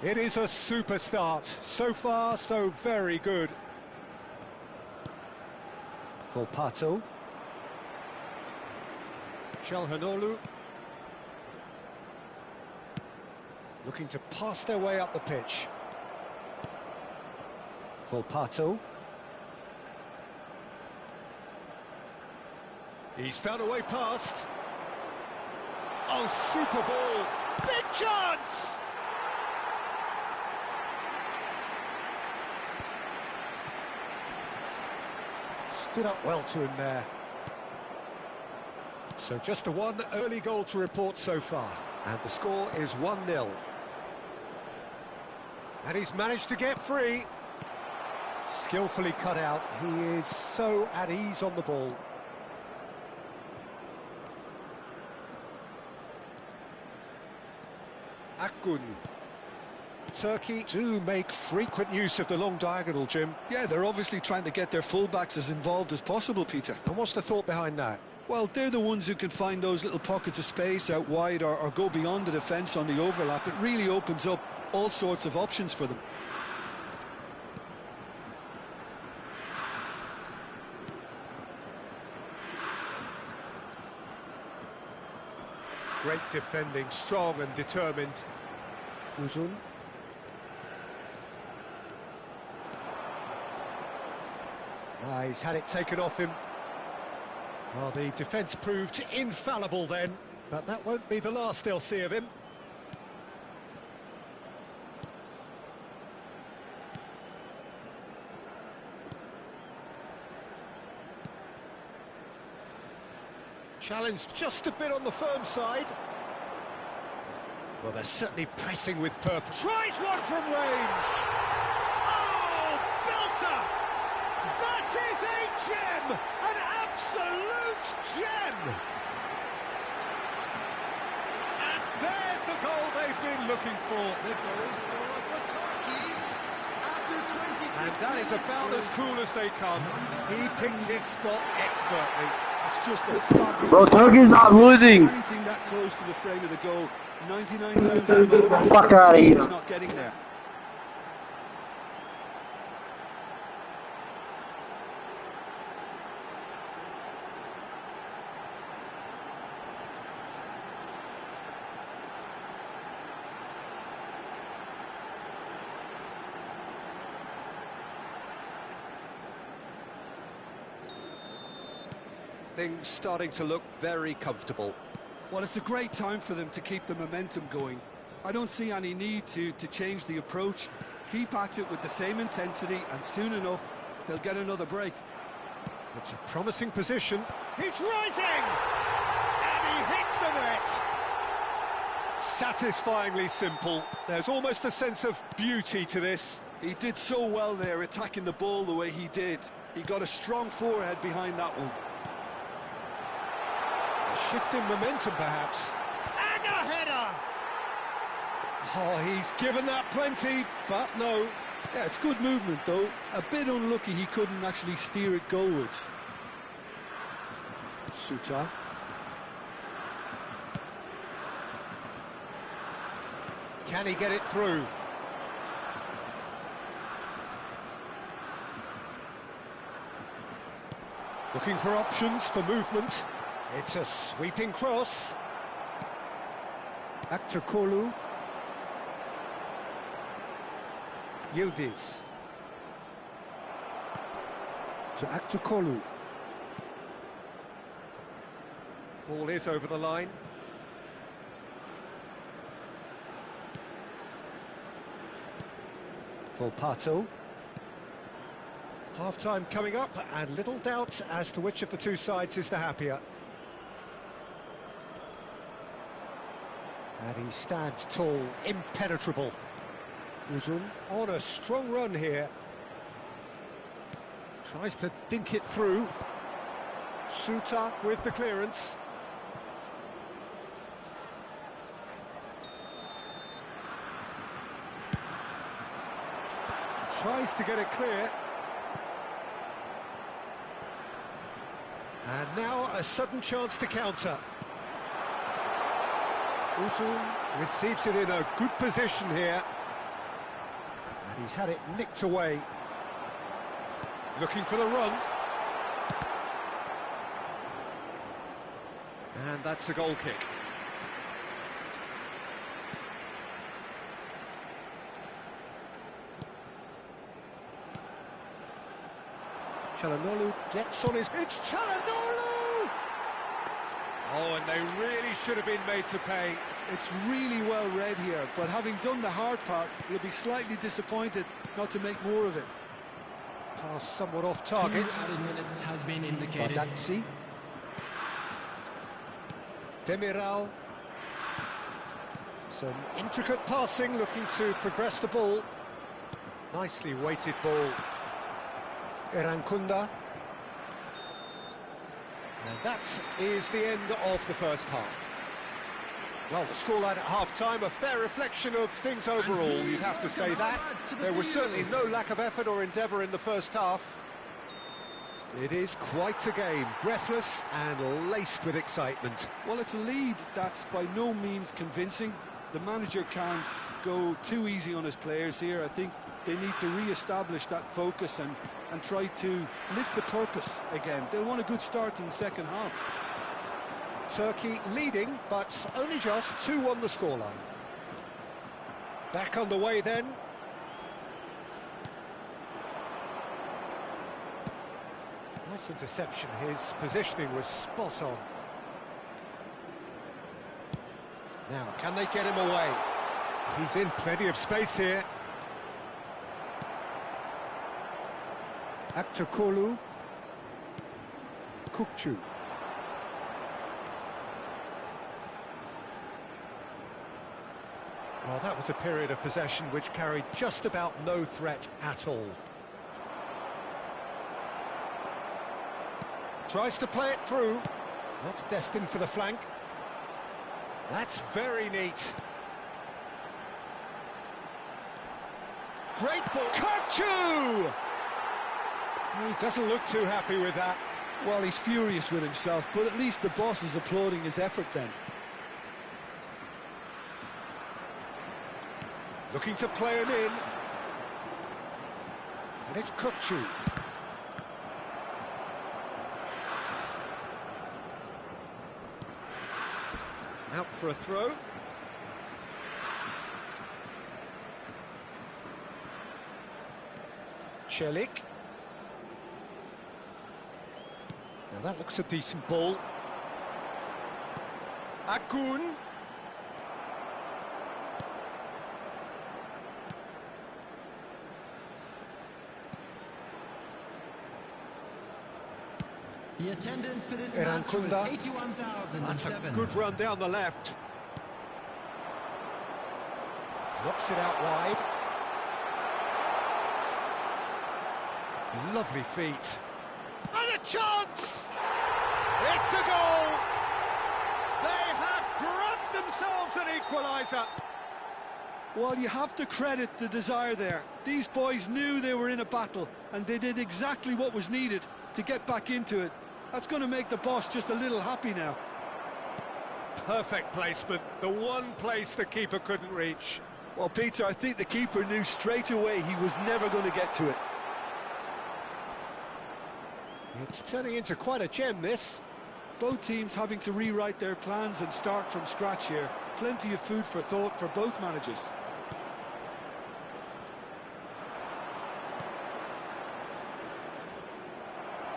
It is a super start. So far, so very good. For Pato. Çalhanoğlu. Looking to pass their way up the pitch. For Pato. He's found a way past. Oh, super ball. Big chance! Stood up well to him there. So just a one early goal to report so far. And the score is 1-0. And he's managed to get free. Skillfully cut out. He is so at ease on the ball. Akgün. Turkey do make frequent use of the long diagonal, Jim. Yeah, they're obviously trying to get their fullbacks as involved as possible, Peter. And what's the thought behind that? Well, they're the ones who can find those little pockets of space out wide or go beyond the defence on the overlap. It really opens up all sorts of options for them. Great defending, strong and determined. Uzun. He's had it taken off him. Well, the defence proved infallible then, but that won't be the last they'll see of him. Challenge just a bit on the firm side. Well, they're certainly pressing with purpose. Tries one from range! Oh, belter! That is a gem! An absolute gem! And there's the goal they've been looking for. And that is about as cool as they come. He picked his spot expertly. It's just a fabulous... Bro, Turkey's not losing. Anything that close to the frame of the goal, 99 times out of 100, fuck out of here. he's not getting there. Things starting to look very comfortable. Well, it's a great time for them to keep the momentum going. I don't see any need to change the approach. Keep at it with the same intensity, and soon enough, they'll get another break. It's a promising position. He's rising! And he hits the net! Satisfyingly simple. There's almost a sense of beauty to this. He did so well there, attacking the ball the way he did. He got a strong forehead behind that one. A shift in momentum, perhaps. And a header! Oh, he's given that plenty, but no. Yeah, it's good movement, though. A bit unlucky he couldn't actually steer it goalwards. Suter. Can he get it through? Looking for options for movement. It's a sweeping cross. Akçakolu. Yildiz. To Akçakolu. Ball is over the line. For Pato. Half-time coming up, and little doubt as to which of the two sides is the happier. And he stands tall, impenetrable. Uzun on a strong run here. Tries to dink it through. Suter with the clearance. Tries to get it clear. And now a sudden chance to counter. Uzun receives it in a good position here. He's had it nicked away. Looking for the run. And that's a goal kick. Çalhanoğlu gets on his... It's Çalhanoğlu! Oh, and they really should have been made to pay. It's really well read here, but having done the hard part, he'll be slightly disappointed not to make more of it. Pass somewhat off target. 2 added minutes has been indicated. Bardakci. Demiral. Some intricate passing, looking to progress the ball. Nicely weighted ball. Erankunda. And that is the end of the first half. Well, the scoreline at half-time, a fair reflection of things overall, you'd have to say that. There was certainly no lack of effort or endeavour in the first half. It is quite a game, breathless and laced with excitement. Well, it's a lead that's by no means convincing. The manager can't go too easy on his players here. I think they need to re-establish that focus and try to lift the purpose again. They'll want a good start to the second half. Turkey leading, but only just 2 on the scoreline. Back on the way then. Nice interception, his positioning was spot on. Now, can they get him away? He's in plenty of space here. Akçakolu. Kukçu. Well, that was a period of possession which carried just about no threat at all. Tries to play it through. That's destined for the flank. That's very neat. Great ball. Kukçu! He doesn't look too happy with that. Well, he's furious with himself, but at least the boss is applauding his effort then. Looking to play him in. And it's Kukçu. Out for a throw. Çelik. Now that looks a decent ball. Akun. The attendance for this match was Erankunda. 81,007. That's a good run down the left. Knocks it out wide. Lovely feet. And a chance! It's a goal! They have grabbed themselves an equaliser. Well, you have to credit the desire there. These boys knew they were in a battle, and they did exactly what was needed to get back into it. That's going to make the boss just a little happy now. Perfect placement, the one place the keeper couldn't reach. Well, Peter, I think the keeper knew straight away he was never going to get to it. It's turning into quite a gem, this. Both teams having to rewrite their plans and start from scratch here. Plenty of food for thought for both managers.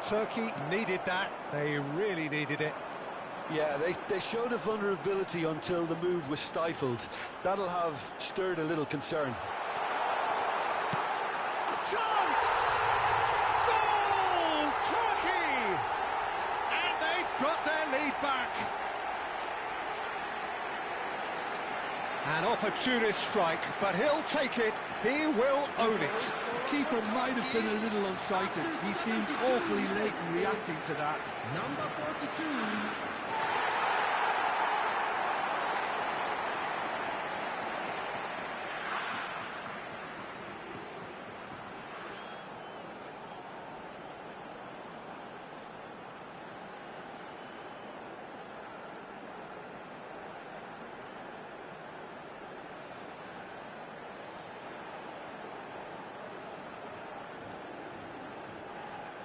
Turkey needed that, they really needed it. Yeah, they showed a vulnerability until the move was stifled. That'll have stirred a little concern. Chance! Goal! Turkey! And they've got their lead back. An opportunist strike, but he'll take it. He will own it. The keeper might have been a little unsighted. He seemed awfully late in reacting to that. Number 42.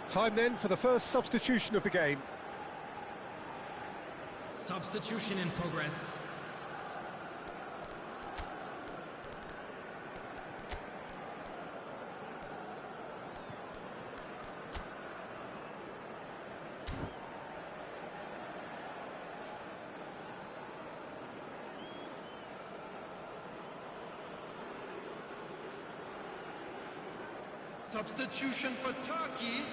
Time then for the first substitution of the game. Substitution in progress. Substitution for Turkey,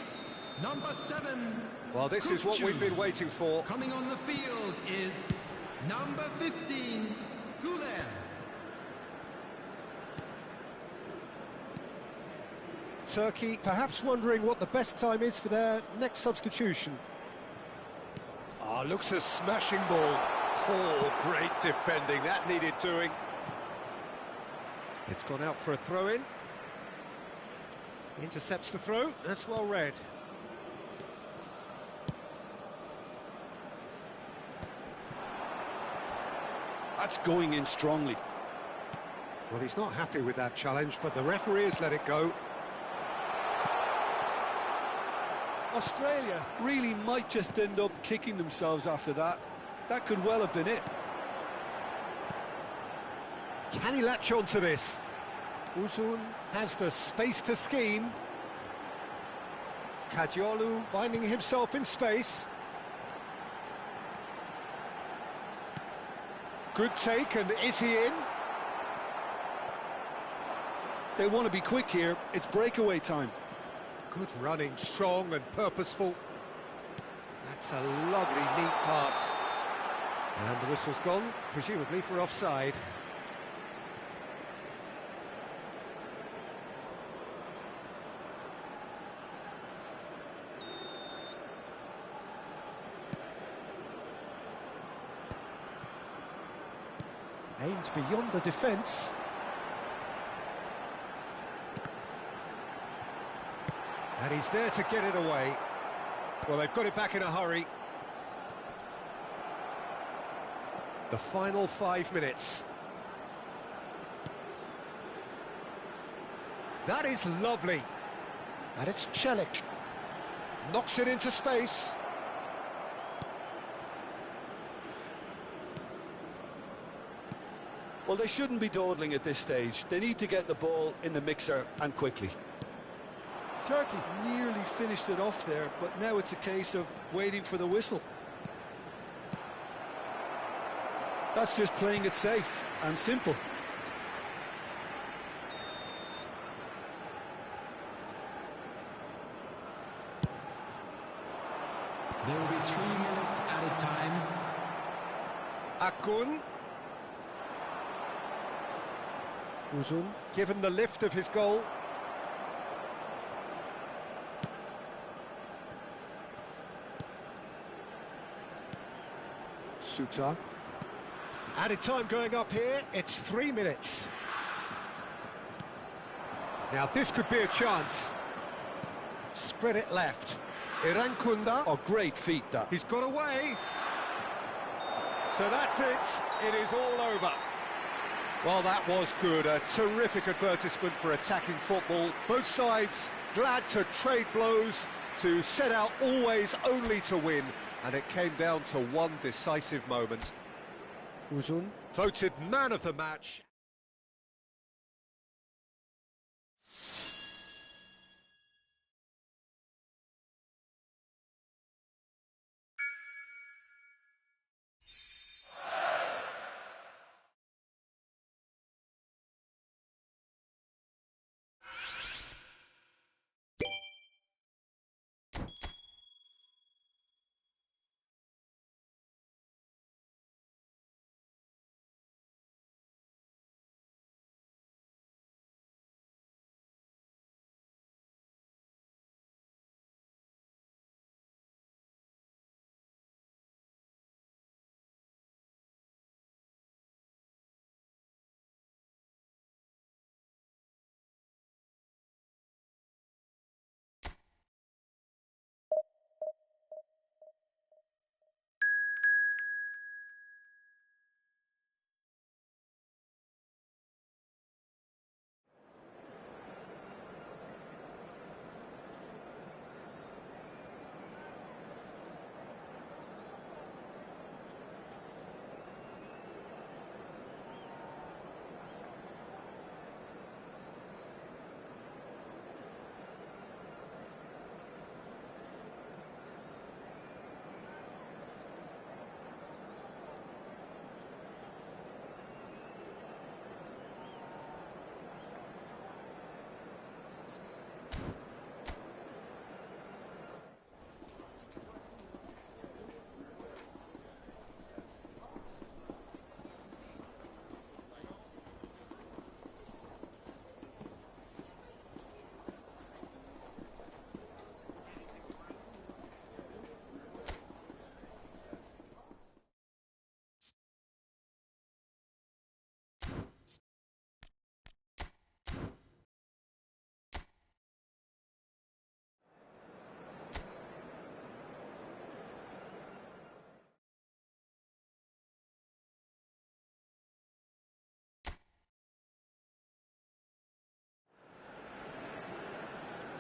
number 7. Well, this is what we've been waiting for. Coming on the field is number 15, Güler. Turkey perhaps wondering what the best time is for their next substitution. Ah, looks a smashing ball. Oh, great defending, that needed doing. It's gone out for a throw-in. Intercepts the throw, that's well read. That's going in strongly. Well, he's not happy with that challenge, but the referee has let it go. Australia really might just end up kicking themselves after that. That could well have been it. Can he latch on to this? Uzun has the space to scheme. Kadiolu finding himself in space. Good take, and is he in? They want to be quick here. It's breakaway time. Good running, strong and purposeful. That's a lovely, neat pass. And the whistle's gone, presumably for offside. Aimed beyond the defence. And he's there to get it away. Well, they've got it back in a hurry. The final 5 minutes. That is lovely. And it's Celik. Knocks it into space. Well, they shouldn't be dawdling at this stage. They need to get the ball in the mixer and quickly. Turkey nearly finished it off there, but now it's a case of waiting for the whistle. That's just playing it safe and simple. There will be 3 minutes added time. Akun. Uzun, given the lift of his goal. Suta. Added time going up here, it's 3 minutes. Now this could be a chance. Spread it left. Irankunda. Oh, great feat, that. He's got away. So that's it. It is all over. Well, that was good. A terrific advertisement for attacking football. Both sides glad to trade blows, to set out always only to win. And it came down to one decisive moment. Uzun voted man of the match.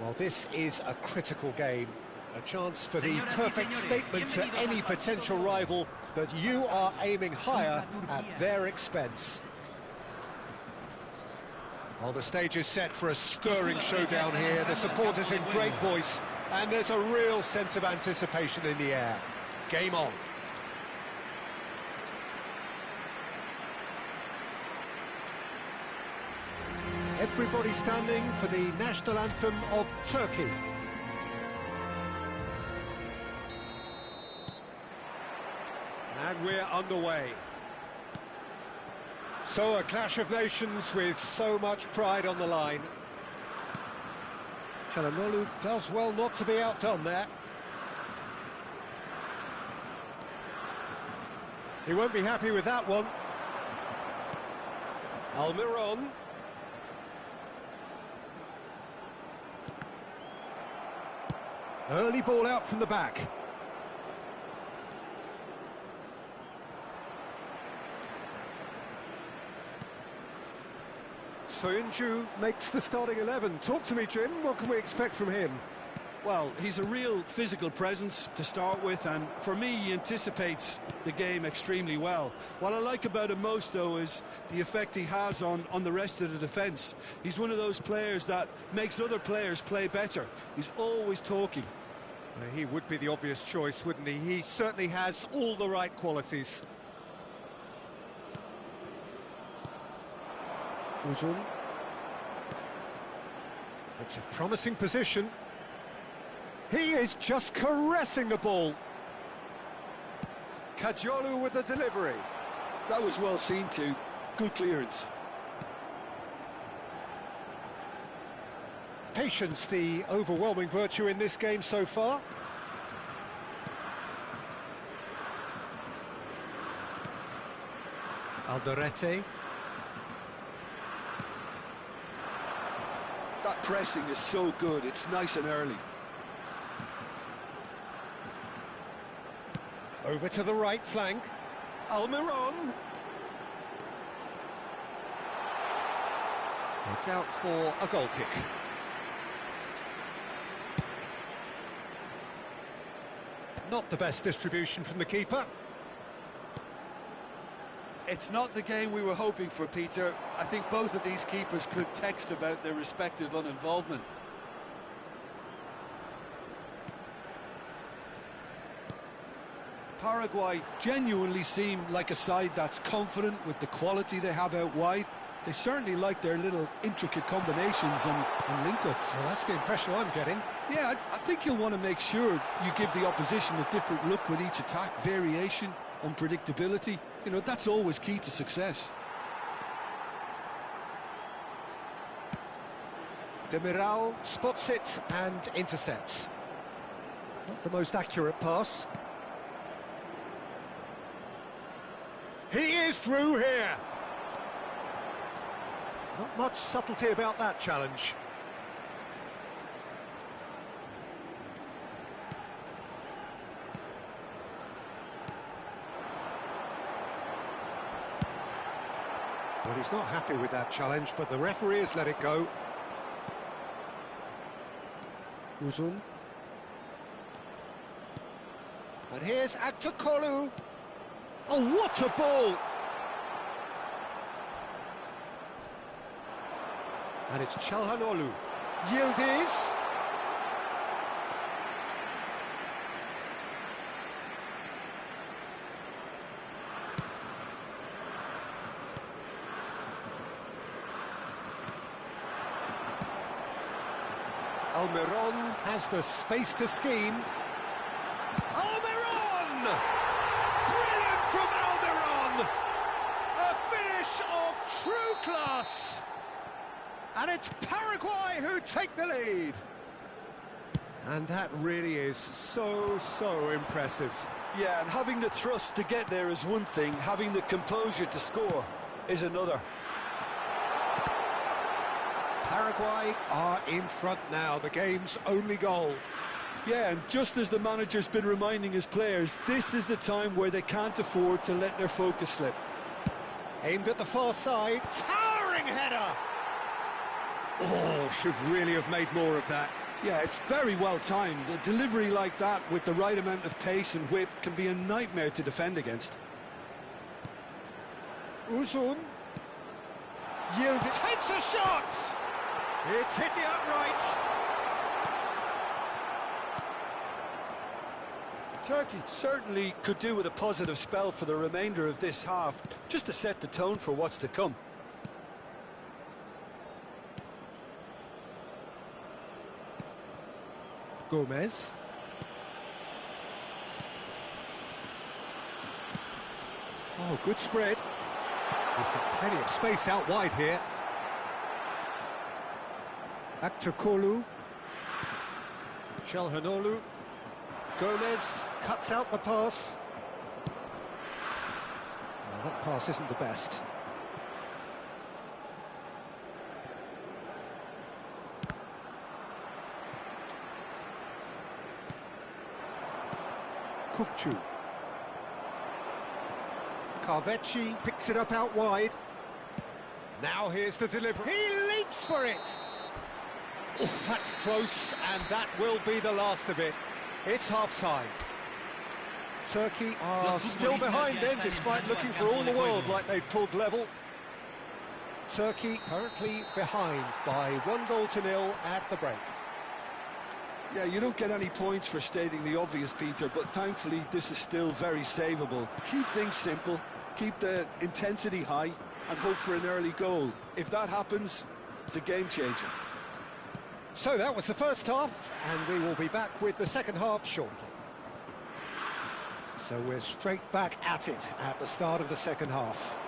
Well, this is a critical game, a chance for the perfect statement to any potential rival that you are aiming higher at their expense. Well, the stage is set for a stirring showdown here. The supporters in great voice, and there's a real sense of anticipation in the air. Game on. Everybody standing for the national anthem of Turkey. And we're underway. So a clash of nations with so much pride on the line. Çalhanoğlu does well not to be outdone there. He won't be happy with that one. Almiron. Early ball out from the back. Soyuncu makes the starting 11. Talk to me, Jim. What can we expect from him? Well, he's a real physical presence to start with, and for me, he anticipates the game extremely well. What I like about him most, though, is the effect he has on the rest of the defence. He's one of those players that makes other players play better. He's always talking. He would be the obvious choice, wouldn't he? He certainly has all the right qualities. Uzun. It's a promising position. He is just caressing the ball. Kajolu with the delivery. That was well seen too. Good clearance. Patience, the overwhelming virtue in this game so far. Alderete. That pressing is so good, it's nice and early. Over to the right flank. Almiron. It's out for a goal kick. Not the best distribution from the keeper. It's not the game we were hoping for, Peter. I think both of these keepers could text about their respective uninvolvement. Paraguay genuinely seem like a side that's confident with the quality they have out wide. They certainly like their little intricate combinations and link-ups. Well, that's the impression I'm getting. Yeah, I think you'll want to make sure you give the opposition a different look with each attack. Variation, unpredictability, you know, that's always key to success. Demiral spots it and intercepts. Not the most accurate pass. He is through here. Not much subtlety about that challenge. Well, he's not happy with that challenge, but the referee has let it go. Uzun. And here's Aktokolu. Oh, what a ball! And it's Çalhanoğlu. Yildiz. Almiron has the space to scheme. Almiron! Brilliant from Almiron! A finish of true class! And it's Paraguay who take the lead. And that really is so impressive. Yeah, and having the thrust to get there is one thing, having the composure to score is another. Paraguay are in front now, the game's only goal. Yeah, and just as the manager's been reminding his players, this is the time where they can't afford to let their focus slip. Aimed at the far side, towering header! Oh, should really have made more of that. Yeah, it's very well timed. The delivery like that with the right amount of pace and whip can be a nightmare to defend against. Uzun. Yildiz takes a shot! It's hit the upright. Turkey certainly could do with a positive spell for the remainder of this half, just to set the tone for what's to come. Gomez. Oh, good spread. He's got plenty of space out wide here. Back to Kolu. Çalhanoğlu. Gomez cuts out the pass. Oh, that pass isn't the best. Kukçu. Carvecchi picks it up out wide. Now here's the delivery. He leaps for it! Oof, that's close, and that will be the last of it. It's half-time. Turkey are still behind then, despite looking for all the world like they've pulled level. Turkey currently behind by 1-0 at the break. Yeah, you don't get any points for stating the obvious, Peter, but thankfully this is still very savable. Keep things simple, keep the intensity high, and hope for an early goal. If that happens, it's a game changer. So that was the first half, and we will be back with the second half shortly. So we're straight back at it at the start of the second half.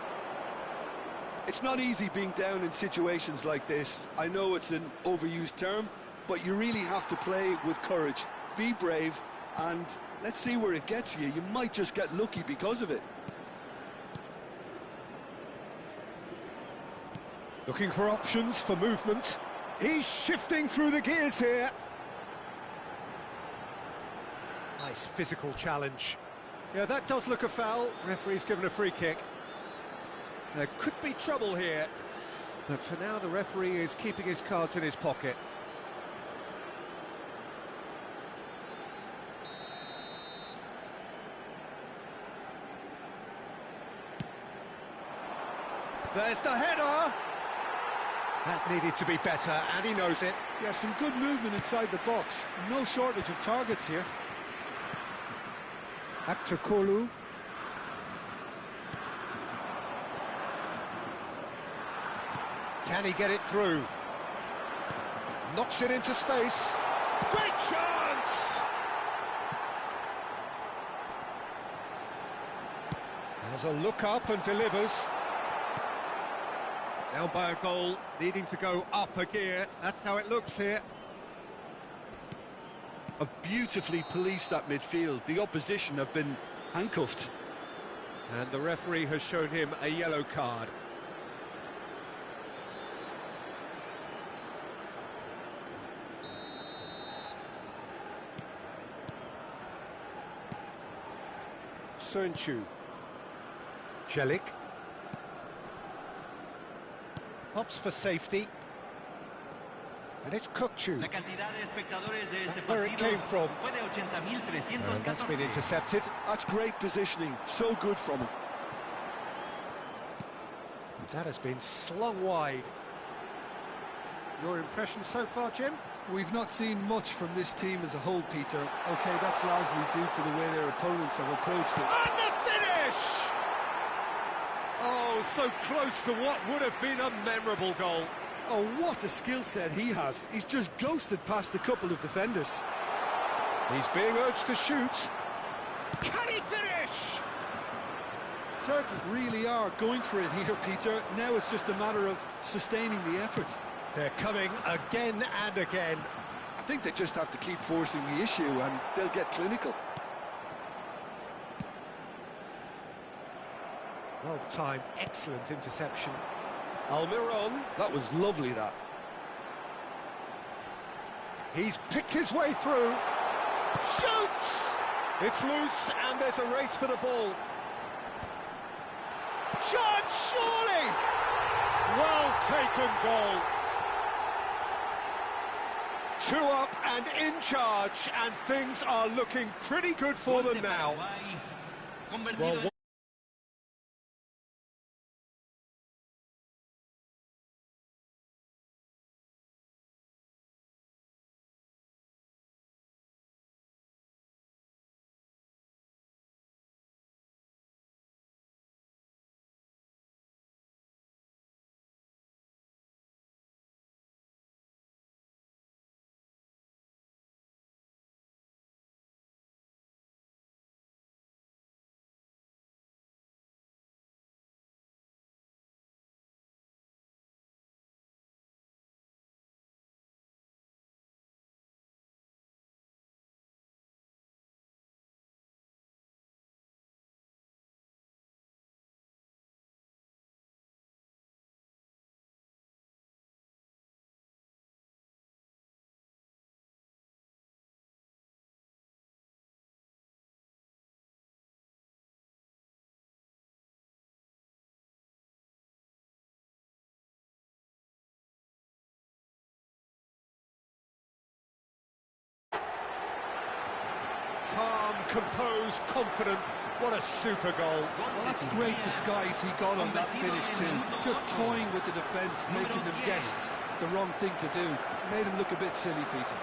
It's not easy being down in situations like this. I know it's an overused term, but you really have to play with courage. Be brave, and let's see where it gets you. You might just get lucky because of it. Looking for options for movement. He's shifting through the gears here. Nice physical challenge. Yeah, that does look a foul. Referee's given a free kick. There could be trouble here, but for now the referee is keeping his cards in his pocket. There's the header! That needed to be better, and he knows it. Yeah, some good movement inside the box. No shortage of targets here. Back to Kolu. Can he get it through? Knocks it into space. Great chance! Has a look up and delivers. Down by a goal, needing to go up a gear. That's how it looks here. Have beautifully policed that midfield. The opposition have been handcuffed. And the referee has shown him a yellow card. Sönçü. Celik. Pops for safety. And it's Kukçu. Where it came from. And that's been intercepted. That's great positioning. So good from him. That has been slung wide. Your impression so far, Jim? We've not seen much from this team as a whole, Peter. OK, that's largely due to the way their opponents have approached it. And the finish! Oh, so close to what would have been a memorable goal. Oh, what a skill set he has. He's just ghosted past a couple of defenders. He's being urged to shoot. Can he finish? Turkey really are going for it here, Peter. Now it's just a matter of sustaining the effort. They're coming again and again. I think they just have to keep forcing the issue and they'll get clinical. Well-timed, excellent interception. Almiron. That was lovely, that. He's picked his way through. Shoots! It's loose and there's a race for the ball. Chance, surely! Well taken goal. Two up and in charge, and things are looking pretty good for them now. Well, calm, composed, confident. What a super goal. Well, that's great disguise he got on that finish too. Just toying with the defence, making them guess the wrong thing to do. Made him look a bit silly, Peter.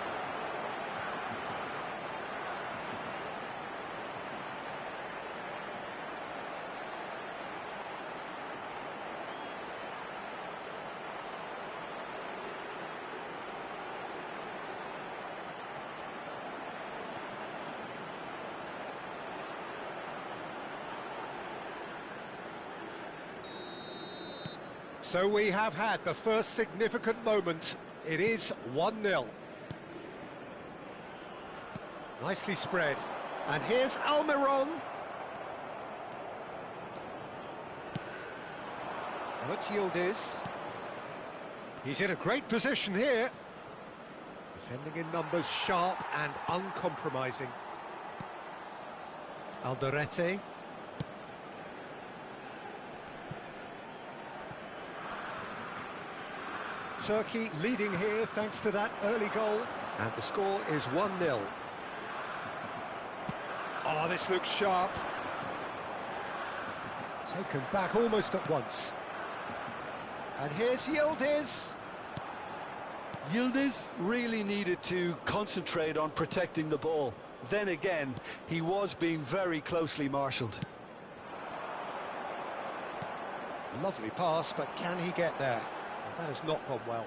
So we have had the first significant moment. It is 1-0. Nicely spread. And here's Almiron. Now it's Yildiz. He's in a great position here. Defending in numbers, sharp and uncompromising. Alderete. Turkey leading here thanks to that early goal. And the score is 1-0. Oh, this looks sharp. Taken back almost at once. And here's Yildiz. Yildiz really needed to concentrate on protecting the ball. Then again, he was being very closely marshalled. Lovely pass, but can he get there? That has not gone well.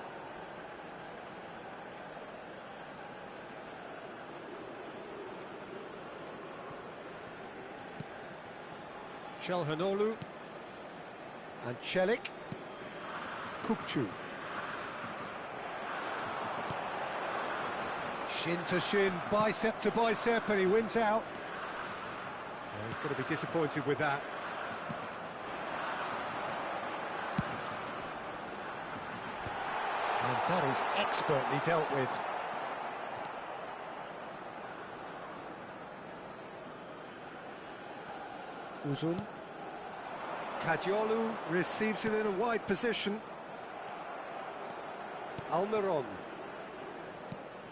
Çalhanoğlu and Çelik. Kukçu. Shin to shin, bicep to bicep, and he wins out. Well, he's going to be disappointed with that. And that is expertly dealt with. Uzun. Kadıoğlu receives it in a wide position. Almiron.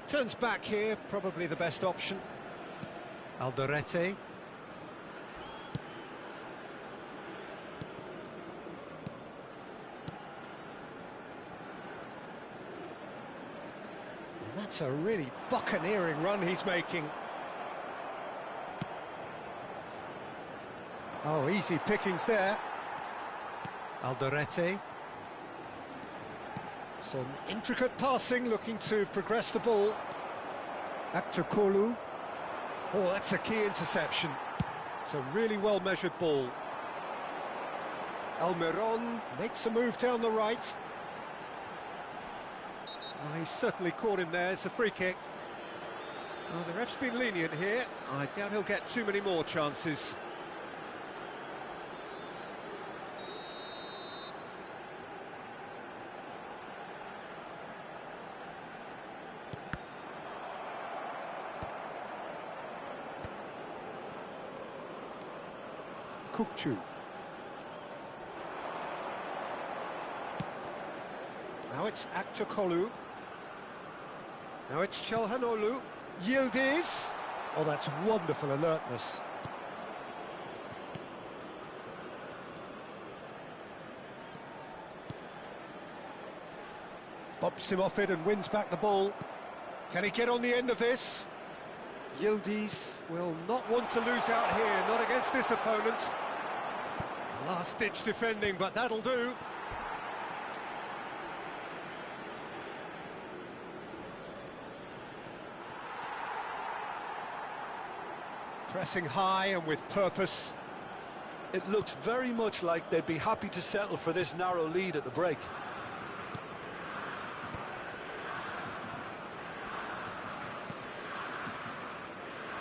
Turns back here, probably the best option. Alderete. That's a really buccaneering run he's making. Oh, easy pickings there. Alderete. Some intricate passing, looking to progress the ball. Aktürkoğlu. Oh, that's a key interception. It's a really well-measured ball. Almiron makes a move down the right. Oh, he's certainly caught him there. It's a free kick. Oh, the ref's been lenient here. I doubt he'll get too many more chances. Kukçu. Now it's Aktürkoğlu. Now it's Çalhanoğlu. Yildiz. Oh, that's wonderful alertness. Bumps him off it and wins back the ball. Can he get on the end of this? Yildiz will not want to lose out here, not against this opponent. Last-ditch defending, but that'll do. Pressing high and with purpose. It looks very much like they'd be happy to settle for this narrow lead at the break.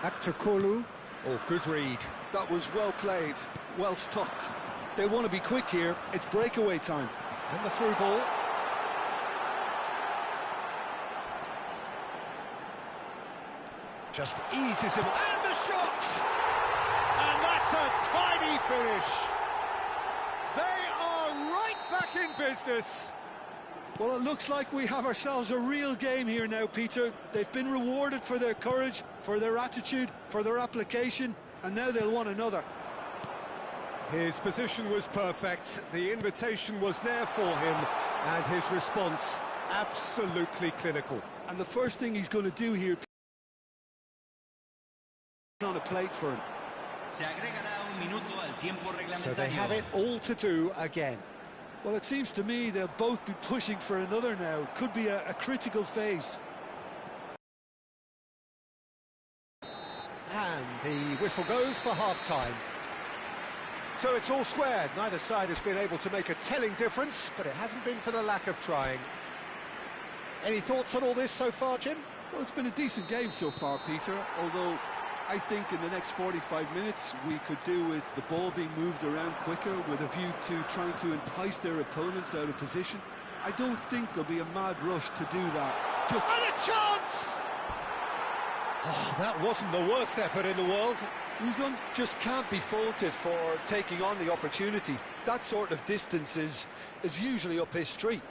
Aktakolu. Oh, good read. That was well played, well stopped. They'll want to be quick here. It's breakaway time. And the through ball. Just eases him. And the shot! And that's a tiny finish. They are right back in business. Well, it looks like we have ourselves a real game here now, Peter. They've been rewarded for their courage, for their attitude, for their application, and now they'll want another. His position was perfect, the invitation was there for him, and his response absolutely clinical. And the first thing he's going to do here on a plate for him. So they have it all to do again. Well, it seems to me they'll both be pushing for another now. Could be a critical phase. And the whistle goes for half-time. So it's all squared. Neither side has been able to make a telling difference, but it hasn't been for the lack of trying. Any thoughts on all this so far, Jim? Well, it's been a decent game so far, Peter, although I think in the next 45 minutes we could do with the ball being moved around quicker with a view to trying to entice their opponents out of position. I don't think there'll be a mad rush to do that. Just... And a chance! Oh, that wasn't the worst effort in the world. Uzun just can't be faulted for taking on the opportunity. That sort of distance is usually up his street.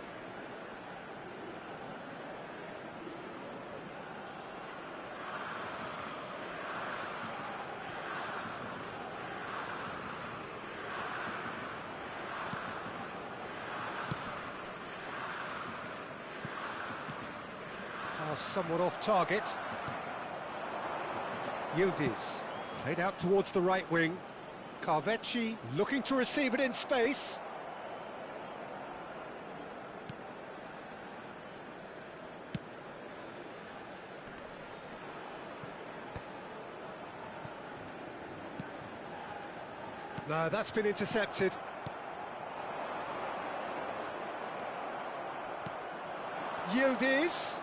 Somewhat off target. Yildiz played out towards the right wing. Carvecchi looking to receive it in space. No, that's been intercepted. Yildiz.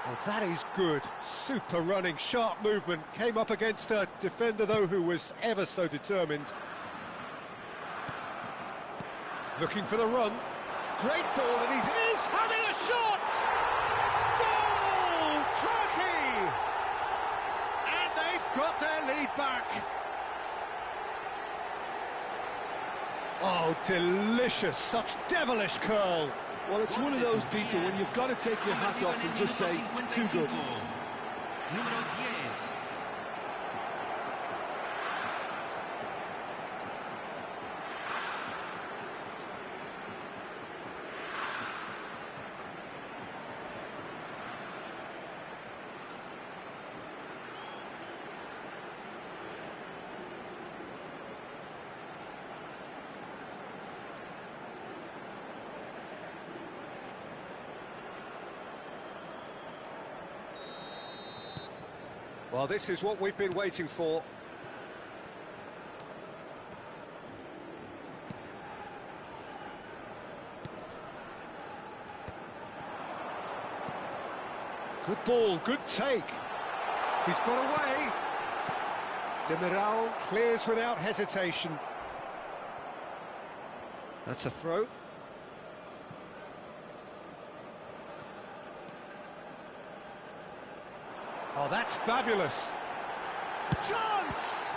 Oh, that is good. Super running, sharp movement. Came up against a defender, though, who was ever so determined. Looking for the run. Great ball, and he's having a shot! Goal! Turkey! And they've got their lead back. Oh, delicious. Such devilish curl. Well, it's one of those, Peter, when you've got to take your hat off and just say, too good. Well, this is what we've been waiting for. Good ball, good take. He's got away. Demiral clears without hesitation. That's a throw. Oh, that's fabulous. Chance!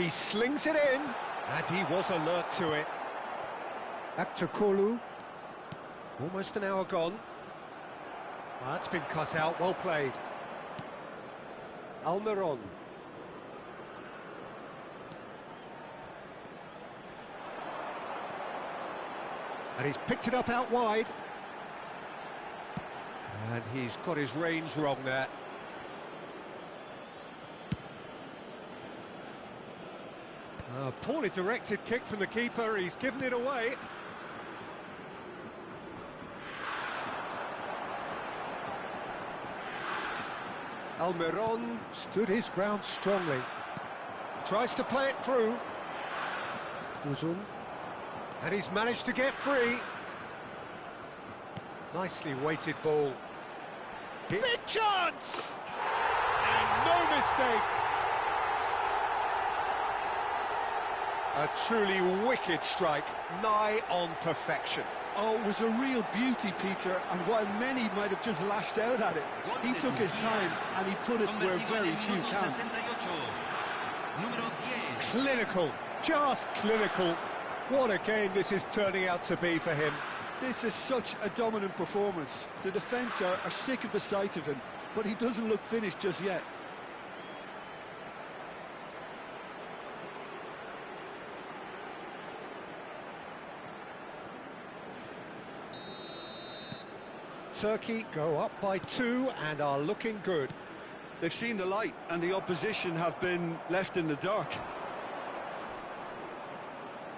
He slings it in, and he was alert to it. Back to Kolu. Almost an hour gone. Well, that's been cut out, well played. Almiron. And he's picked it up out wide. And he's got his range wrong there. A poorly directed kick from the keeper, he's given it away. Almiron stood his ground strongly. Tries to play it through. Uzun. And he's managed to get free. Nicely weighted ball. Big chance! And no mistake! A truly wicked strike, nigh on perfection. Oh, it was a real beauty, Peter, and while many might have just lashed out at it, he took his time and he put it where very few can. Clinical, just clinical. What a game this is turning out to be for him. This is such a dominant performance. The defence are sick of the sight of him, but he doesn't look finished just yet. Turkey go up by 2 and are looking good. They've seen the light and the opposition have been left in the dark.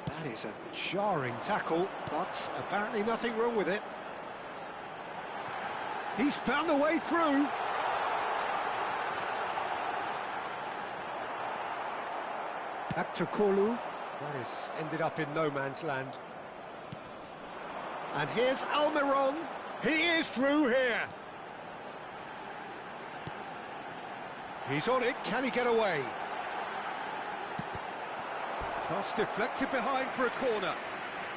That is a jarring tackle, but apparently nothing wrong with it. He's found a way through. Back to Kolu. That is ended up in no man's land. And here's Almiron. He is through here. He's on it. Can he get away? Cross deflected behind for a corner.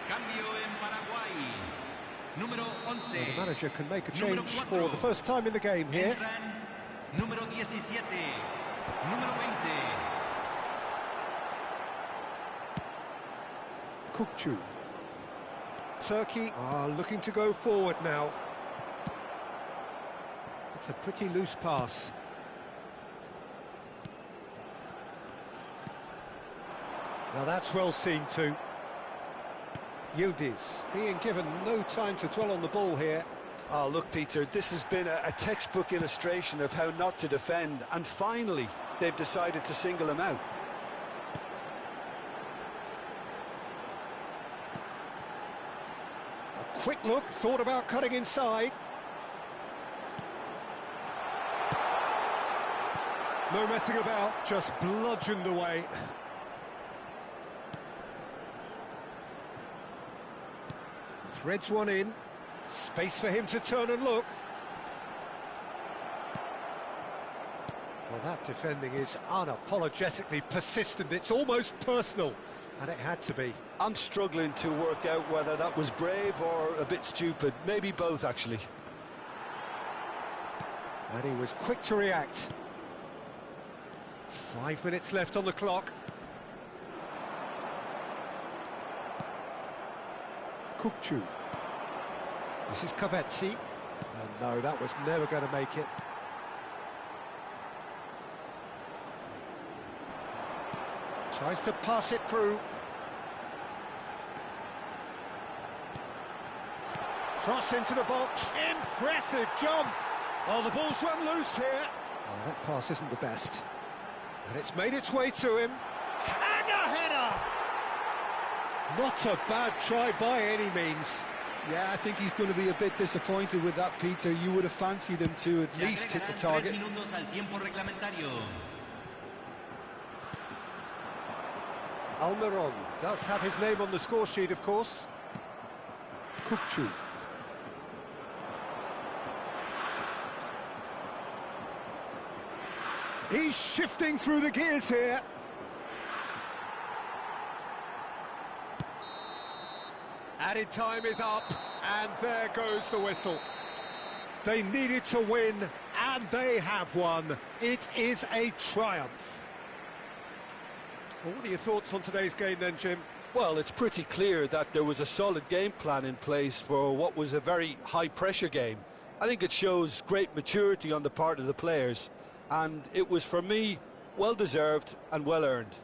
Cambio en Paraguay. Número 11. Well, the manager can make a change for the first time in the game here. Entran número 17. Número 20. Kukçu. Turkey are looking to go forward now. It's a pretty loose pass. Now that's well seen too. Yildiz being given no time to dwell on the ball here. Oh, look, Peter, this has been a textbook illustration of how not to defend, and finally they've decided to single him out. A quick look, thought about cutting inside. No messing about, just bludgeoned away. Threads one in, space for him to turn and look. Well, that defending is unapologetically persistent, it's almost personal, and it had to be. I'm struggling to work out whether that was brave or a bit stupid, maybe both actually. And he was quick to react. 5 minutes left on the clock. Kukçu. This is Kavetsi. And no, that was never going to make it. Tries to pass it through. Cross into the box. Impressive jump. Oh, the ball's run loose here. Oh, that pass isn't the best. And it's made its way to him. And a header! Not a bad try by any means. Yeah, I think he's going to be a bit disappointed with that, Peter. You would have fancied him to at least hit the target. Almiron does have his name on the score sheet, of course. Kukçu. He's shifting through the gears here. Added time is up, and there goes the whistle. They needed to win, and they have won. It is a triumph. Well, what are your thoughts on today's game then, Jim? Well, it's pretty clear that there was a solid game plan in place for what was a very high-pressure game. I think it shows great maturity on the part of the players, and it was, for me, well-deserved and well-earned.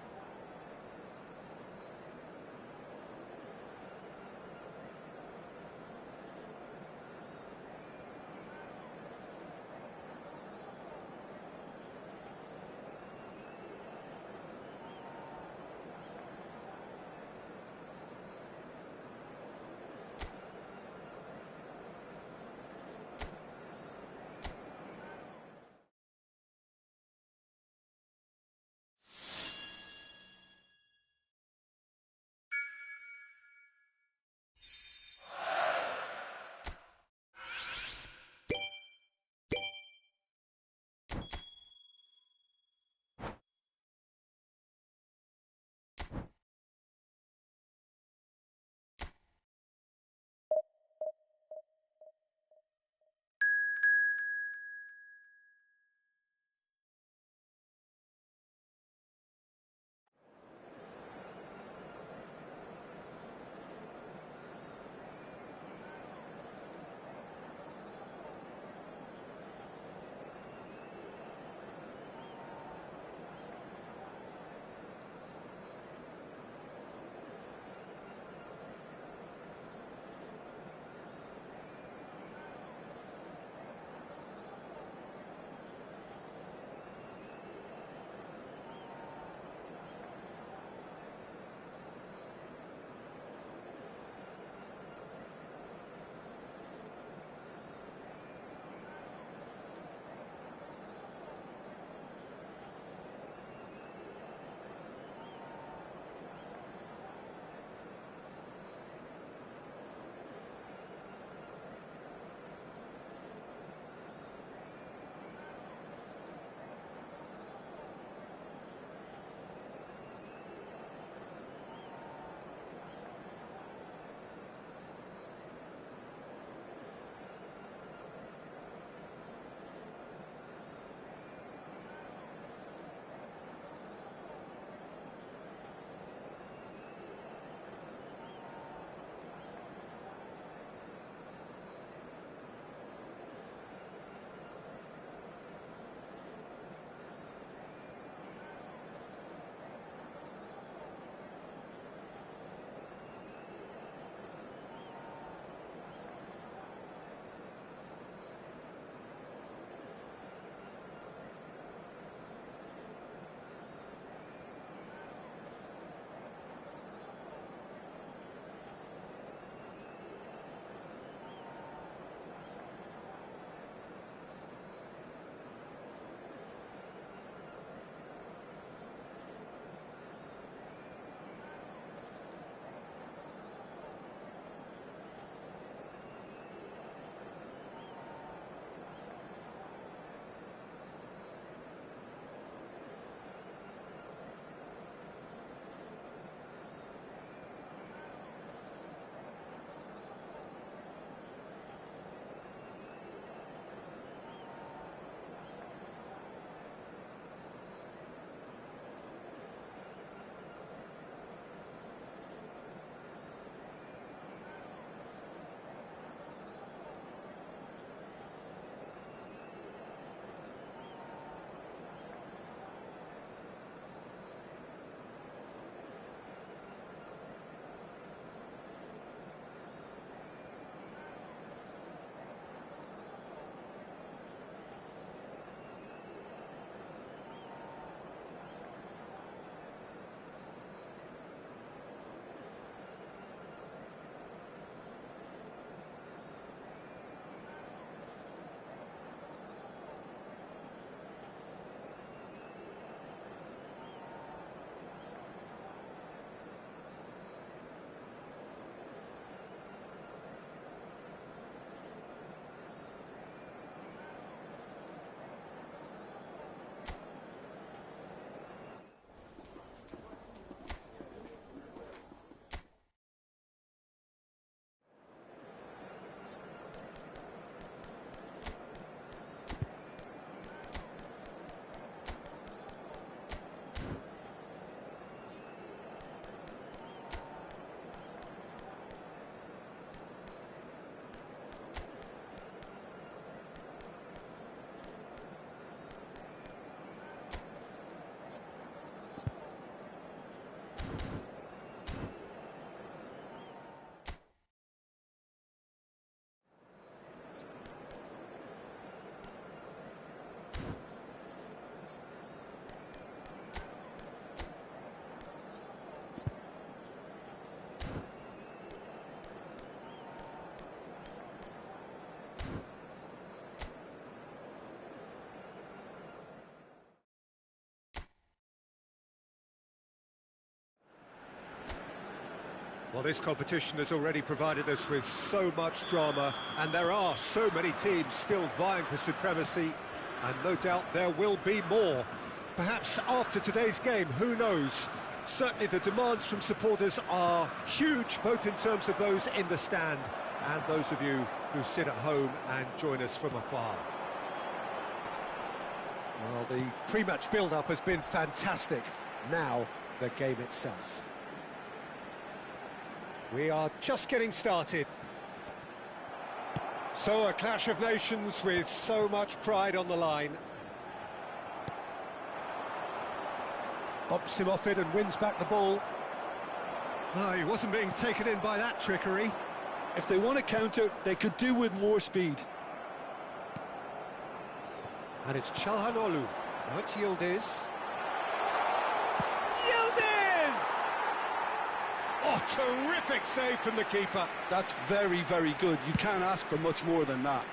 Well, this competition has already provided us with so much drama, and there are so many teams still vying for supremacy, and no doubt there will be more. Perhaps after today's game, who knows? Certainly the demands from supporters are huge, both in terms of those in the stand and those of you who sit at home and join us from afar. Well, the pre-match build-up has been fantastic. Now, the game itself. We are just getting started. So, a clash of nations with so much pride on the line. Bumps him off it and wins back the ball. No, he wasn't being taken in by that trickery. If they want to counter, they could do with more speed. And it's Çalhanoğlu. Now it's Yildiz. Oh, terrific save from the keeper. That's very, very good. You can't ask for much more than that.